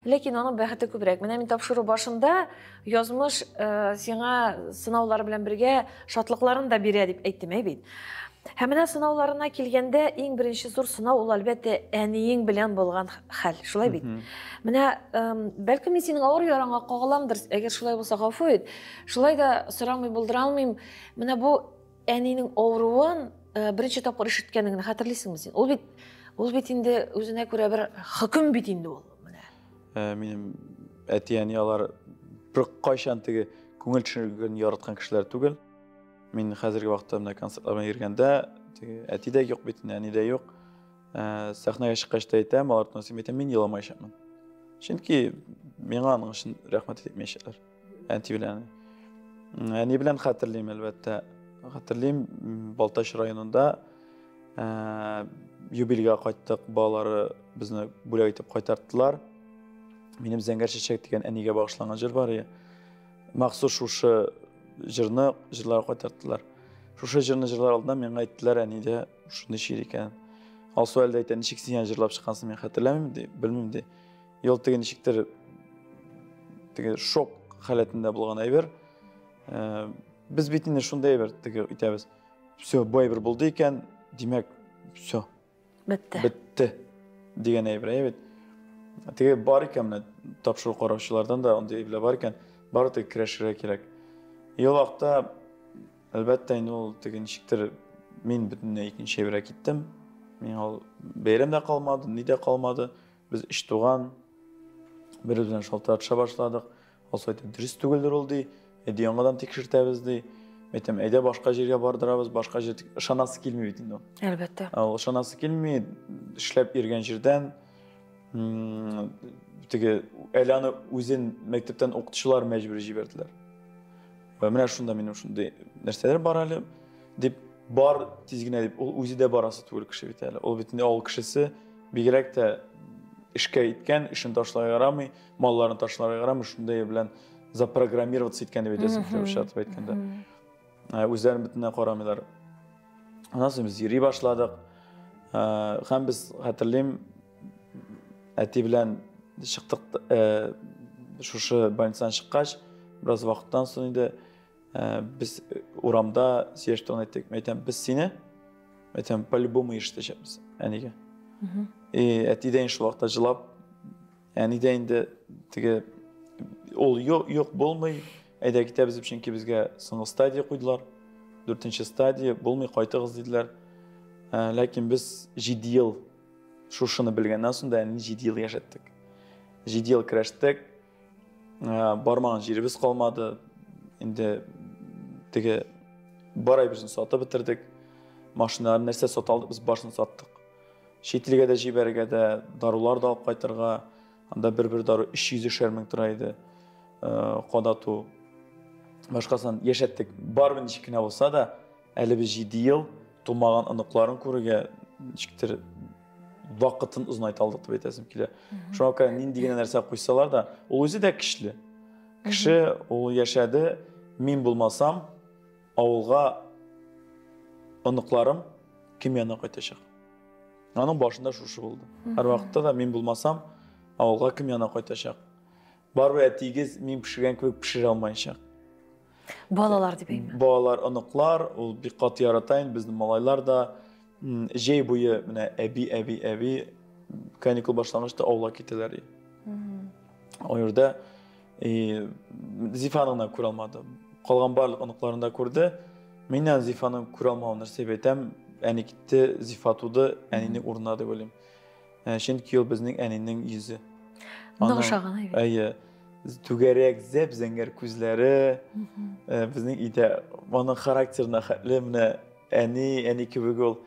Ләкин аның бәхете күбрәк. Менә мин тапшыру башында язмыш сиңа сынаулар белән бергә шатлыкларын да бирә дип әйттем бит. Һәм менә сынауларына килгәндә иң беренче зур сынау ул әлбәттә әниең белән булган хәл. Шулай бит. Менә бәлки мин синең авыр яраңа кагыламдыр. Әгәр шулай булса гафу ит. Шулай да сорамый булдыра алмыйм. Менә бу әнинең авыруын беренче тапкыр ишеткәнеңне хәтерлисеңме син? Ул бит инде үзенә күрә бер хөкем бит инде ул. Менә. Минем әти-әни алар бер кайчан теге күңел төшергән яраткан кешеләр түгел. Мин хәзерге вакытта менә концертларга йөргәндә, теге әти дә юк бит, әни дә юк. Сәхнәгә чыккач та әйтәм, алар тонсын әйтәм, мин еламаячакмын. Чөнки миңа аның өчен рәхмәт итмәячәкләр. Әни белән хәтерлим әлбәттә. Хәтерлим, Балтач районында юбилейга кайттык, балалары безне бүләк итеп кайтарттылар. Минем Зәңгәр чәчәк дигән әнигә багышланган җыр бар иде. Махсус шушы җырлар кайтарттылар. Шушы җырны җырлар алдында миңа әйттеләр, әни дә шундый шигырь икән. Алсу әлдә әйтә, ничек син җырлап чыккансың, мин хәтерләмим ди, белмим ди. Ел теге ничектер теге шок халәтендә булган әйбер. Без бит инде шундай әйбер теге итәбез. Всё, бу әйбер булды икән, димәк, всё. Бетте дигән әйбер бит. Теге бар икән менә тапшыру караучылардан да андый әйберләр бар икән, бары тик керәшергә кирәк. Ел вакытта әлбәттә инде ул теге ничектер мин бөтенләй икенче әйбергә киттем. Мин ул бәйрәм дә калмады, ни дә калмады. Без иш туган, бер белән шалтыратыша башладык. Алсу әйтә, дөрес түгелдер ул ди. Әйдә яңадан тикшертәбез ди. Әйтәм, әйдә башка җиргә бардырабыз, башка җир ышанасы килми бит инде. Әлбәттә. Ул ышанасы килми, эшләп йөргән җирдән теге әле аны үзен мәктәптән укытучылар мәҗбүр җибәрделәр. Ва менә шунда минем шундый нәрсәләр бар әле дип бар тиз генә дип ул үзе дә барасы түгел кеше бит әле. Ул бит инде авыл кешесе бигрәк тә эшкә иткән, эшен ташларга ярамый, малларын ташларга ярамый, шундай белән запрограммироваться иткән дип әйтәсең, Фәүшат әйткәндә. Үзләрен бөтенләй карамыйлар. Аннан соң без йөри башладык. Һәм без хәтерлим әти белән чыктык, шушы больницадан чыккач, бераз вакыттан соң инде без урамда сөйләштек, әйттек, әйтәм, без сине, әйтәм, по-любому ишетәчәкбез әнигә. Әти дә шул вакытта җылап, әни дә инде теге ул юк булмый, әйдә китәбез, чөнки безгә соңгы стадия куйдылар. 4нче стадия булмый, кайтыгыз диделәр. Ләкин без 7 ел шушыны белгәннән соң да 7 ел яшәттек. 7 ел көрәштек. Бармаган җиребез калмады. Инде теге бар әйберне сатып бетердек. Машиналар нәрсә сата алдык, без башын саттык. Шетелгә дә җибәргә дә, дарулар да алып кайтырга. Анда бер дару 300 мең тора иде. Кадату. Башкасын яшәттек. Бар ничек кенә булса да, әле без 7 ел тумаган аныкларын күрергә ничектер вакытын узайта алдык дип әйтәсем килә. Шуңа күрә нинди генә нәрсә куйсалар да, ул үзе дә кишле. Кеше ул яшәде, мин булмасам, авылга аныкларым ким янына кайтачак. Аның башында шушы булды. Һәр вакытта да мин булмасам, авылга ким янына кайтачак. Барбы әтигез мин пешергән кебек пешерә алмаячак. Балалар дип әйтәм. Балалар, аныклар, ул бик каты ярата инде, безнең малайлар да җәй буе менә әби каникул башлангачта авылга китәләр. Ул yerdə Зифаның күрә алмады. Калган барлык аныкларын да күрде. Миннән Зифаның күрә алмавын нәрсә әйтәм, әни китте, Зифа туды, әнинең урынына дип уйлыйм. Чөнки ул безнең әнинең йөзе. Ныгышаган әйбер. Әйе. Түгәрәк, зәп-зәңгәр күзләре, безнең идә, аның характерына хәтле менә әни кебек ул